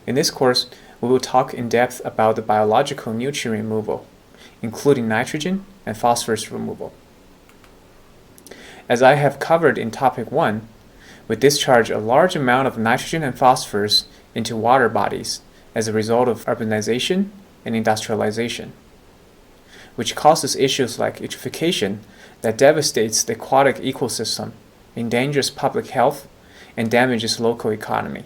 In this course, we will talk in depth about the biological nutrient removal, including nitrogen and phosphorus removal. As I have covered in topic 1, we discharge a large amount of nitrogen and phosphorus into water bodies as a result of urbanization and industrialization, which causes issues like eutrophication that devastates the aquatic ecosystem, endangers public health, and damages local economy.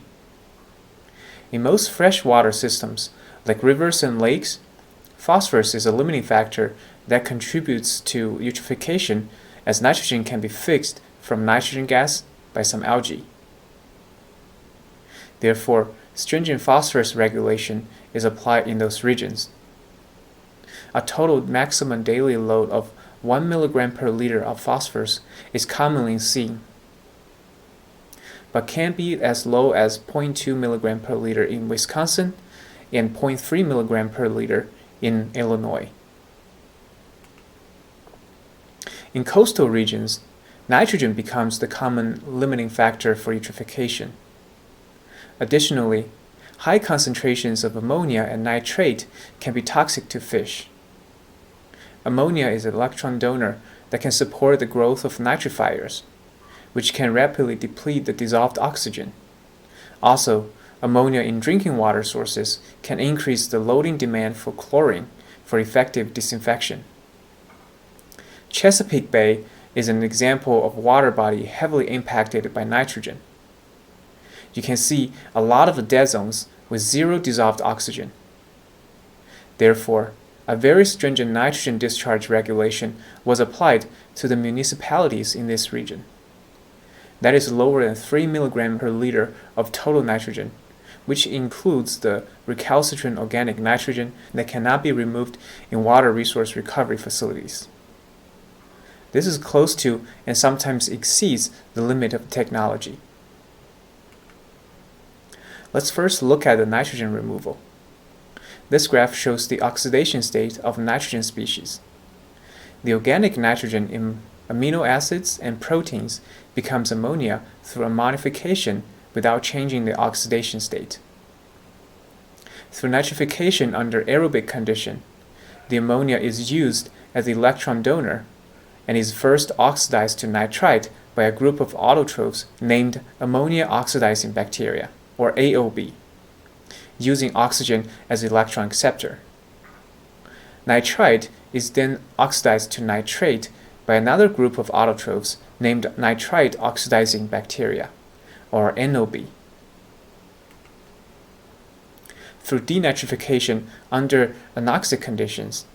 In most freshwater systems, like rivers and lakes, phosphorus is a limiting factor that contributes to eutrophication, as nitrogen can be fixed from nitrogen gas by some algae. Therefore, stringent phosphorus regulation is applied in those regions. A total maximum daily load of 1 mg per liter of phosphorus is commonly seen, but can be as low as 0.2 mg per liter in Wisconsin and 0.3 mg per liter in Illinois. In coastal regions, nitrogen becomes the common limiting factor for eutrophication. Additionally, high concentrations of ammonia and nitrate can be toxic to fish. Ammonia is an electron donor that can support the growth of nitrifiers, which can rapidly deplete the dissolved oxygen. Also, ammonia in drinking water sources can increase the loading demand for chlorine for effective disinfection. Chesapeake Bay is an example of water body heavily impacted by nitrogen. You can see a lot of dead zones with zero dissolved oxygen. Therefore, a very stringent nitrogen discharge regulation was applied to the municipalities in this region. That is lower than 3 mg per liter of total nitrogen, which includes the recalcitrant organic nitrogen that cannot be removed in water resource recovery facilities. This is close to and sometimes exceeds the limit of technology. Let's first look at the nitrogen removal. This graph shows the oxidation state of nitrogen species. The organic nitrogen in amino acids and proteins becomes ammonia through a modification without changing the oxidation state. Through nitrification under aerobic condition, the ammonia is used as the electron donor and is first oxidized to nitrite by a group of autotrophs named ammonia oxidizing bacteria, or AOB, using oxygen as the electron acceptor. Nitrite is then oxidized to nitrate by another group of autotrophs named nitrite oxidizing bacteria, or NOB. Through denitrification under anoxic conditions,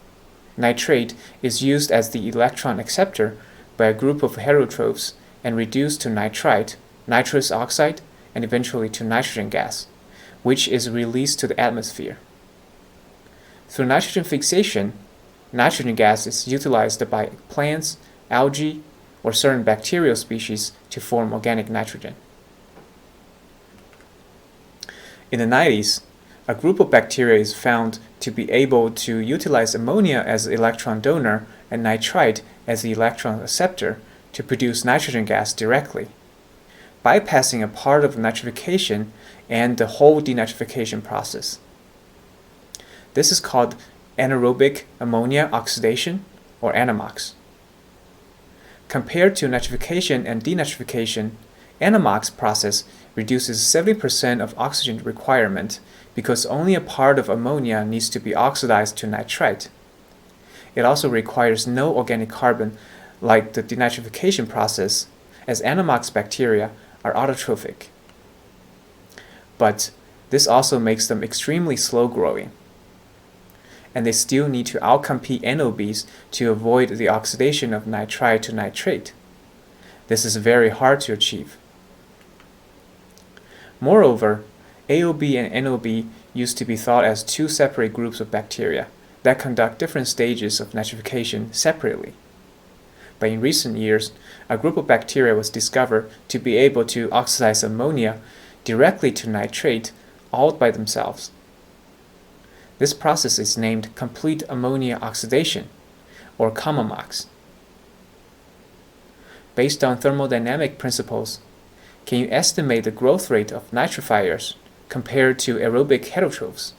nitrate is used as the electron acceptor by a group of heterotrophs and reduced to nitrite, nitrous oxide, and eventually to nitrogen gas, which is released to the atmosphere. Through nitrogen fixation, nitrogen gas is utilized by plants, algae, or certain bacterial species to form organic nitrogen. In the 90s, a group of bacteria is found to be able to utilize ammonia as the electron donor and nitrite as the electron acceptor to produce nitrogen gas directly, bypassing a part of nitrification and the whole denitrification process. This is called anaerobic ammonia oxidation, or ANAMOX. Compared to nitrification and denitrification, ANAMOX process reduces 70% of oxygen requirement because only a part of ammonia needs to be oxidized to nitrite. It also requires no organic carbon like the denitrification process, as ANAMOX bacteria are autotrophic. But this also makes them extremely slow growing, and they still need to outcompete NOBs to avoid the oxidation of nitrite to nitrate. This is very hard to achieve. Moreover, AOB and NOB used to be thought as two separate groups of bacteria that conduct different stages of nitrification separately. But in recent years, a group of bacteria was discovered to be able to oxidize ammonia directly to nitrate all by themselves. This process is named complete ammonia oxidation, or COMAMOX. Based on thermodynamic principles, can you estimate the growth rate of nitrifiers compared to aerobic heterotrophs?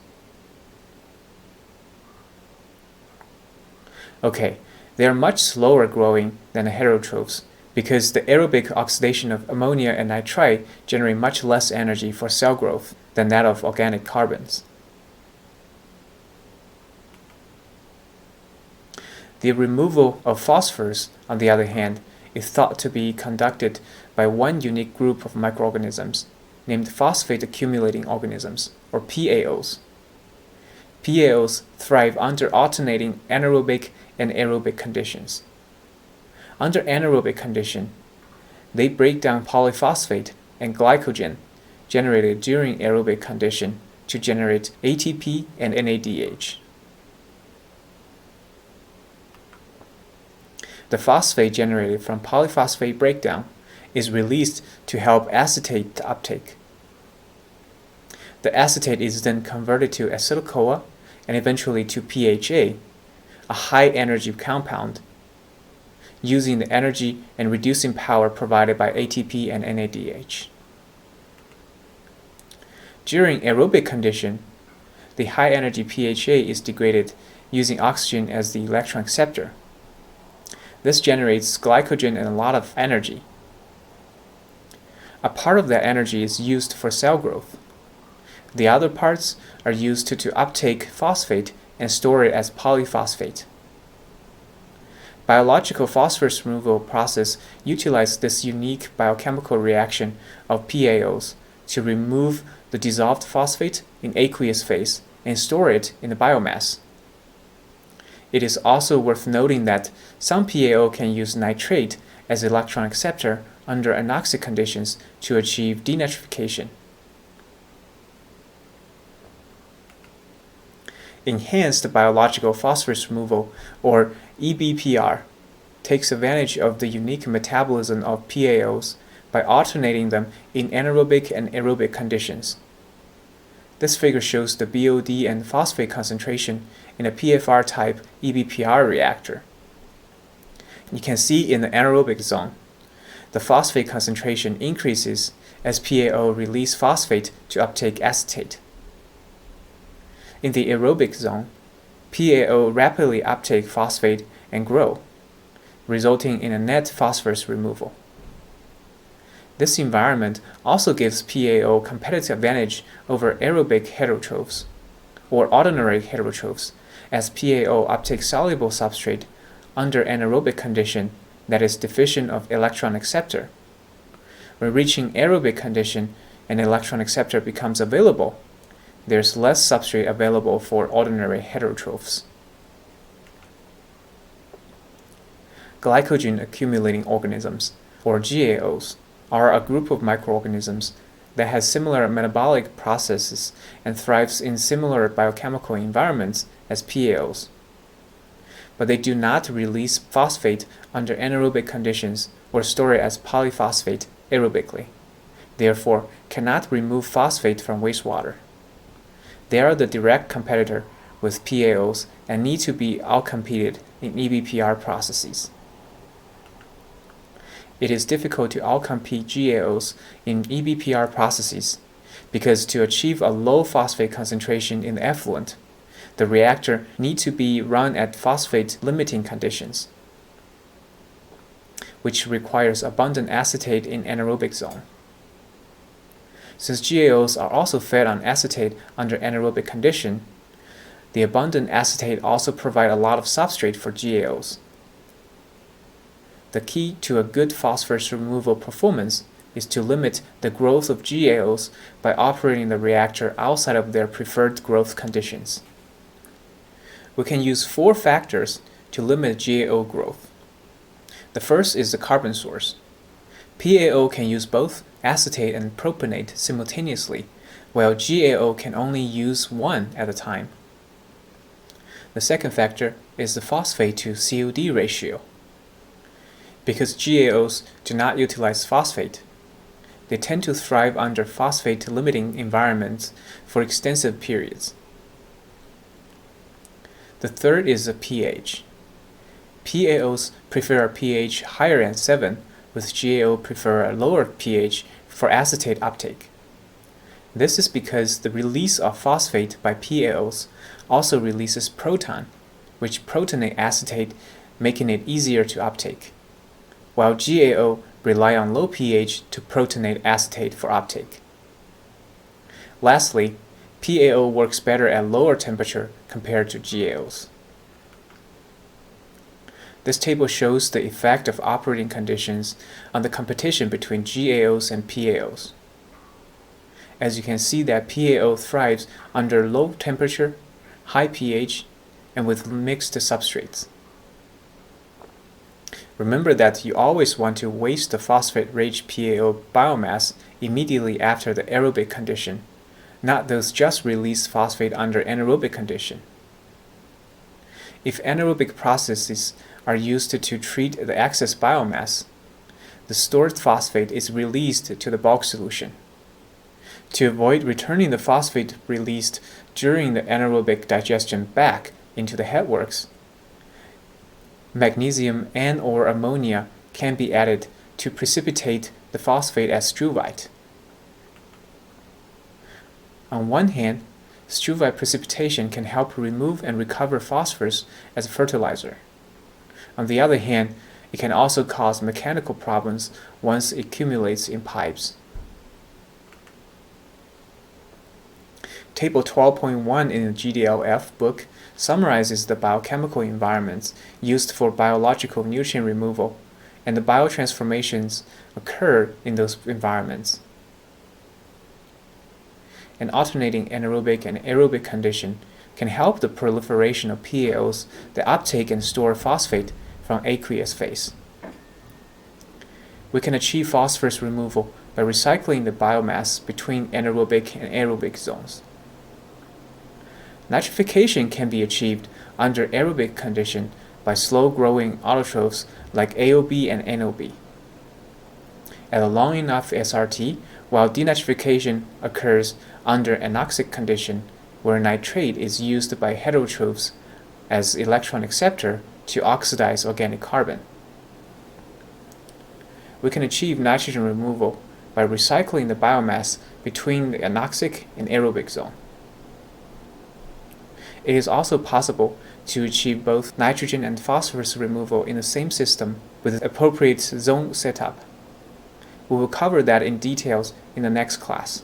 Okay, they are much slower growing than the heterotrophs because the aerobic oxidation of ammonia and nitrite generate much less energy for cell growth than that of organic carbons. The removal of phosphorus, on the other hand, is thought to be conducted by one unique group of microorganisms named phosphate accumulating organisms, or PAOs. PAOs thrive under alternating anaerobic and aerobic conditions. Under anaerobic condition, they break down polyphosphate and glycogen generated during aerobic condition to generate ATP and NADH. The phosphate generated from polyphosphate breakdown is released to help acetate the uptake. The acetate is then converted to acetyl-CoA and eventually to PHA, a high-energy compound, using the energy and reducing power provided by ATP and NADH. During aerobic condition, the high-energy PHA is degraded using oxygen as the electron acceptor. This generates glycogen and a lot of energy. A part of that energy is used for cell growth. The other parts are used to uptake phosphate and store it as polyphosphate. Biological phosphorus removal process utilizes this unique biochemical reaction of PAOs to remove the dissolved phosphate in aqueous phase and store it in the biomass. It is also worth noting that some PAO can use nitrate as electron acceptor under anoxic conditions to achieve denitrification. Enhanced biological phosphorus removal, or EBPR, takes advantage of the unique metabolism of PAOs by alternating them in anaerobic and aerobic conditions. This figure shows the BOD and phosphate concentration in a PFR-type EBPR reactor. You can see in the anaerobic zone, the phosphate concentration increases as PAO release phosphate to uptake acetate. In the aerobic zone, PAO rapidly uptake phosphate and grow, resulting in a net phosphorus removal. This environment also gives PAO competitive advantage over aerobic heterotrophs, or ordinary heterotrophs, as PAO uptakes soluble substrate under anaerobic condition that is deficient of electron acceptor. When reaching aerobic condition and electron acceptor becomes available, there's less substrate available for ordinary heterotrophs. Glycogen accumulating organisms, or GAOs, are a group of microorganisms that has similar metabolic processes and thrives in similar biochemical environments as PAOs. But they do not release phosphate under anaerobic conditions or store it as polyphosphate aerobically, therefore cannot remove phosphate from wastewater. They are the direct competitor with PAOs and need to be outcompeted in EBPR processes. It is difficult to outcompete GAOs in EBPR processes because to achieve a low phosphate concentration in the effluent, the reactor needs to be run at phosphate limiting conditions, which requires abundant acetate in anaerobic zone. Since GAOs are also fed on acetate under anaerobic condition, the abundant acetate also provide a lot of substrate for GAOs. The key to a good phosphorus removal performance is to limit the growth of GAOs by operating the reactor outside of their preferred growth conditions. We can use 4 factors to limit GAO growth. The first is the carbon source. PAO can use both acetate and propionate simultaneously, while GAO can only use one at a time. The second factor is the phosphate to COD ratio. Because GAOs do not utilize phosphate, they tend to thrive under phosphate-limiting environments for extensive periods. The third is the pH. PAOs prefer a pH higher than 7, with GAO prefer a lower pH for acetate uptake. This is because the release of phosphate by PaOs also releases proton, which protonate acetate, making it easier to uptake, while GaO rely on low pH to protonate acetate for uptake. Lastly, PaO works better at lower temperature compared to GaOs. This table shows the effect of operating conditions on the competition between GaOs and PaOs. As you can see that PaO thrives under low temperature, high pH, and with mixed substrates. Remember that you always want to waste the phosphate-rich PaO biomass immediately after the aerobic condition, not those just released phosphate under anaerobic condition. If anaerobic processes are used to treat the excess biomass, the stored phosphate is released to the bulk solution. To avoid returning the phosphate released during the anaerobic digestion back into the headworks, magnesium and/or ammonia can be added to precipitate the phosphate as struvite. On one hand, struvite precipitation can help remove and recover phosphorus as a fertilizer. On the other hand, it can also cause mechanical problems once it accumulates in pipes. Table 12.1 in the GDLF book summarizes the biochemical environments used for biological nutrient removal and the biotransformations occur in those environments. An alternating anaerobic and aerobic condition can help the proliferation of PaOs that uptake and store phosphate from aqueous phase. We can achieve phosphorus removal by recycling the biomass between anaerobic and aerobic zones. Nitrification can be achieved under aerobic condition by slow-growing autotrophs like AOB and NOB. At a long enough SRT, while denitrification occurs under anoxic condition, where nitrate is used by heterotrophs as electron acceptor to oxidize organic carbon. We can achieve nitrogen removal by recycling the biomass between the anoxic and aerobic zone. It is also possible to achieve both nitrogen and phosphorus removal in the same system with appropriate zone setup. We will cover that in details in the next class.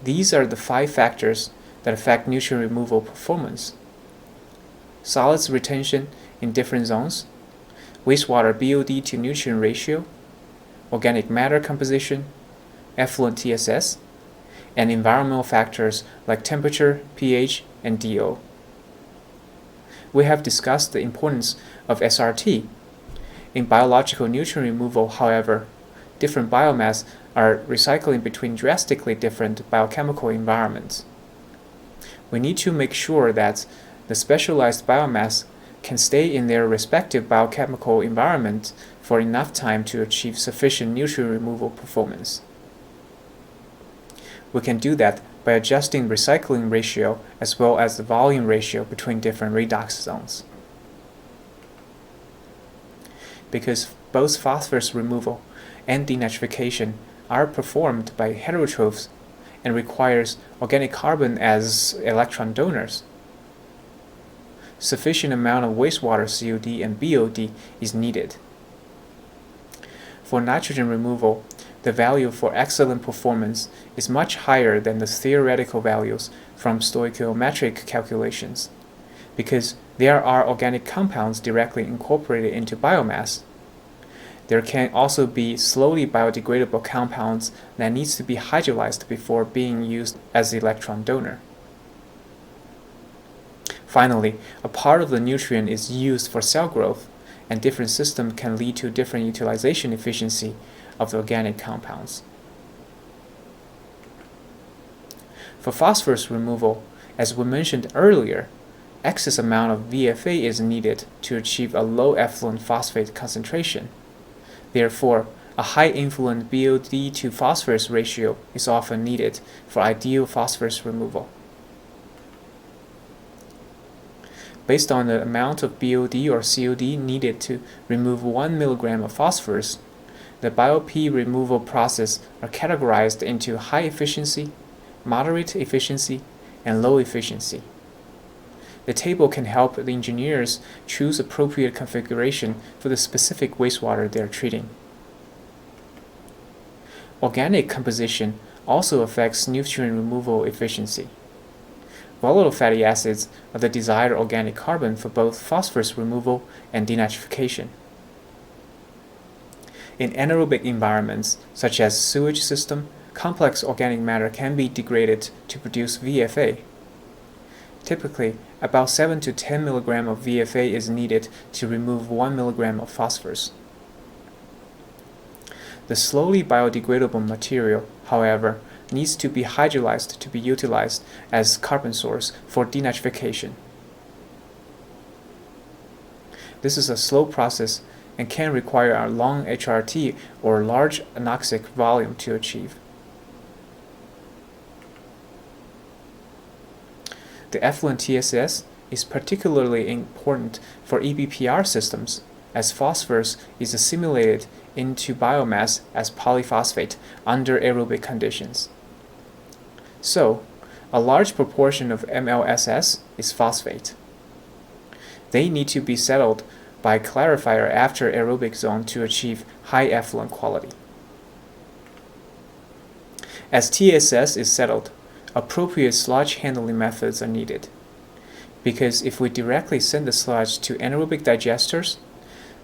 These are the 5 factors that affect nutrient removal performance: solids retention in different zones, wastewater BOD to nutrient ratio, organic matter composition, effluent TSS, and environmental factors like temperature, pH, and DO. We have discussed the importance of SRT. In biological nutrient removal, however, different biomass are recycling between drastically different biochemical environments. We need to make sure that the specialized biomass can stay in their respective biochemical environment for enough time to achieve sufficient nutrient removal performance. We can do that by adjusting recycling ratio as well as the volume ratio between different redox zones. Because both phosphorus removal and denitrification are performed by heterotrophs and requires organic carbon as electron donors, sufficient amount of wastewater COD and BOD is needed. For nitrogen removal, the value for excellent performance is much higher than the theoretical values from stoichiometric calculations, because there are organic compounds directly incorporated into biomass. There can also be slowly biodegradable compounds that needs to be hydrolyzed before being used as the electron donor. Finally, a part of the nutrient is used for cell growth, and different systems can lead to different utilization efficiency of the organic compounds. For phosphorus removal, as we mentioned earlier, excess amount of VFA is needed to achieve a low effluent phosphate concentration. Therefore, a high influent BOD to phosphorus ratio is often needed for ideal phosphorus removal. Based on the amount of BOD or COD needed to remove 1 mg of phosphorus, the BioP removal process are categorized into high efficiency, moderate efficiency, and low efficiency. The table can help the engineers choose appropriate configuration for the specific wastewater they are treating. Organic composition also affects nutrient removal efficiency. Volatile fatty acids are the desired organic carbon for both phosphorus removal and denitrification. In anaerobic environments, such as sewage system, complex organic matter can be degraded to produce VFA. Typically, about 7 to 10 mg of VFA is needed to remove 1 mg of phosphorus. The slowly biodegradable material, however, needs to be hydrolyzed to be utilized as carbon source for denitrification. This is a slow process and can require a long HRT or large anoxic volume to achieve. The effluent TSS is particularly important for EBPR systems, as phosphorus is assimilated into biomass as polyphosphate under aerobic conditions. So, a large proportion of MLSS is phosphate. They need to be settled by clarifier after aerobic zone to achieve high effluent quality. As TSS is settled, appropriate sludge handling methods are needed, because if we directly send the sludge to anaerobic digesters,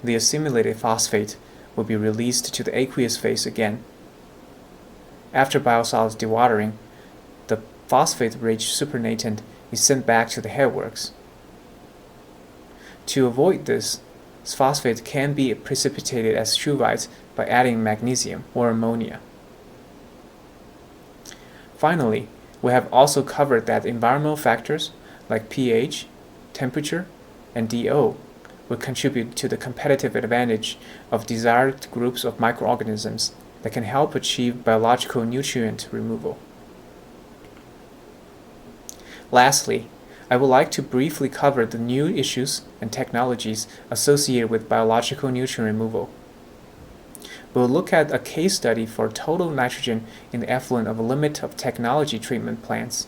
the assimilated phosphate will be released to the aqueous phase again. After biosolids dewatering, the phosphate-rich supernatant is sent back to the headworks. To avoid this, phosphate can be precipitated as truvite by adding magnesium or ammonia. Finally, we have also covered that environmental factors like pH, temperature, and DO will contribute to the competitive advantage of desired groups of microorganisms that can help achieve biological nutrient removal. Lastly, I would like to briefly cover the new issues and technologies associated with biological nutrient removal. We'll look at a case study for total nitrogen in the effluent of a limit of technology treatment plants.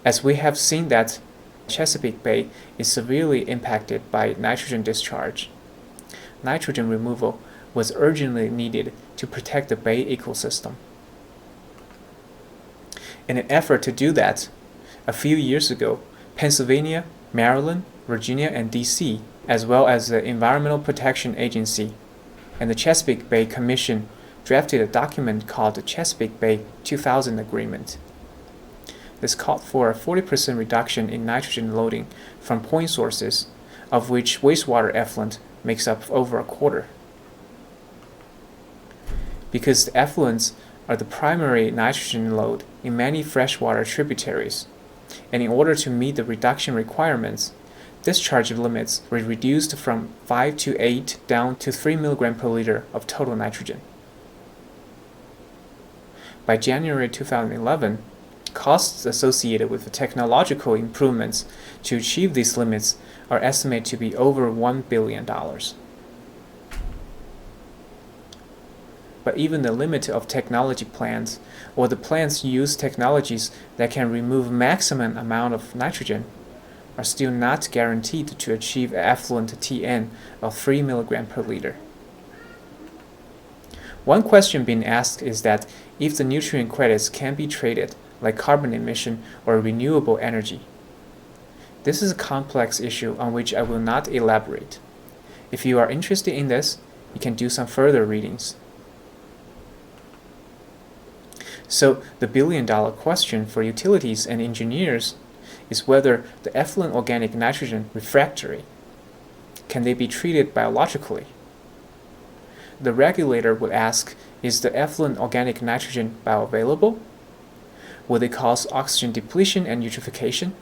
As we have seen that Chesapeake Bay is severely impacted by nitrogen discharge, nitrogen removal was urgently needed to protect the bay ecosystem. In an effort to do that, a few years ago, Pennsylvania, Maryland, Virginia, and DC, as well as the Environmental Protection Agency and the Chesapeake Bay Commission, drafted a document called the Chesapeake Bay 2000 Agreement. This called for a 40% reduction in nitrogen loading from point sources, of which wastewater effluent makes up over a quarter. Because the effluents are the primary nitrogen load in many freshwater tributaries, and in order to meet the reduction requirements, discharge limits were reduced from 5 to 8 down to 3 mg per liter of total nitrogen. By January 2011, costs associated with the technological improvements to achieve these limits are estimated to be over $1 billion. But even the limit of technology plants, or the plants use technologies that can remove maximum amount of nitrogen, are still not guaranteed to achieve effluent TN of 3 mg per liter. One question being asked is that if the nutrient credits can be traded, like carbon emission or renewable energy. This is a complex issue on which I will not elaborate. If you are interested in this, you can do some further readings. So the billion-dollar question for utilities and engineers is whether the effluent organic nitrogen refractory. Can they be treated biologically? The regulator would ask, is the effluent organic nitrogen bioavailable? Will they cause oxygen depletion and eutrophication?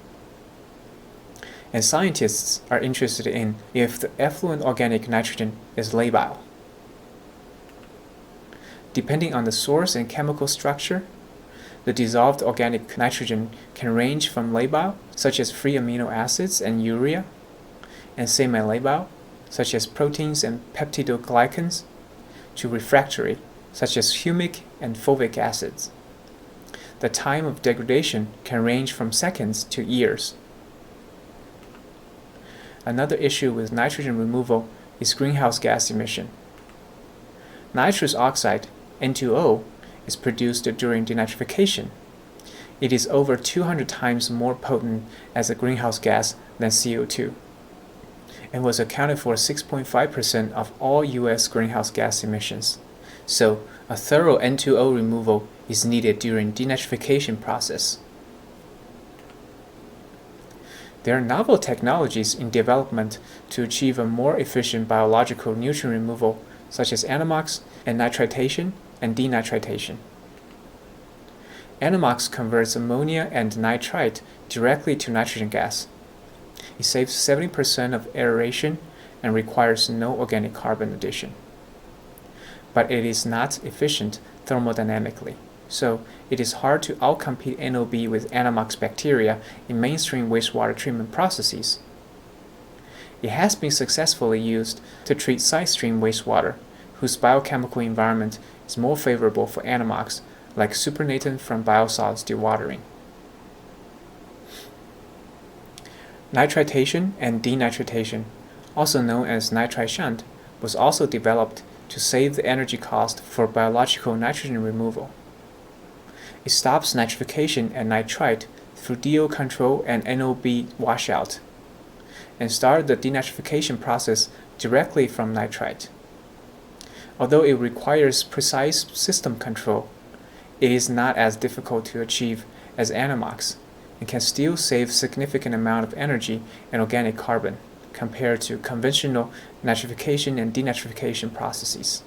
And scientists are interested in if the effluent organic nitrogen is labile. Depending on the source and chemical structure, the dissolved organic nitrogen can range from labile, such as free amino acids and urea, and semi-labile, such as proteins and peptidoglycans, to refractory, such as humic and fulvic acids. The time of degradation can range from seconds to years. Another issue with nitrogen removal is greenhouse gas emission. Nitrous oxide, N2O, is produced during denitrification. It is over 200 times more potent as a greenhouse gas than CO2, and was accounted for 6.5% of all U.S. greenhouse gas emissions. So, a thorough N2O removal is needed during denitrification process. There are novel technologies in development to achieve a more efficient biological nutrient removal, such as Anammox and nitritation and denitritation. Anammox converts ammonia and nitrite directly to nitrogen gas. It saves 70% of aeration and requires no organic carbon addition. But it is not efficient thermodynamically, so it is hard to outcompete NOB with Anammox bacteria in mainstream wastewater treatment processes. It has been successfully used to treat side stream wastewater, whose biochemical environment is more favorable for Anammox, like supernatant from biosolids dewatering. Nitritation and denitritation, also known as nitrite shunt, was also developed to save the energy cost for biological nitrogen removal. It stops nitrification at nitrite through DO control and NOB washout, and started the denitrification process directly from nitrite. Although it requires precise system control, it is not as difficult to achieve as Anammox and can still save significant amount of energy and organic carbon compared to conventional nitrification and denitrification processes.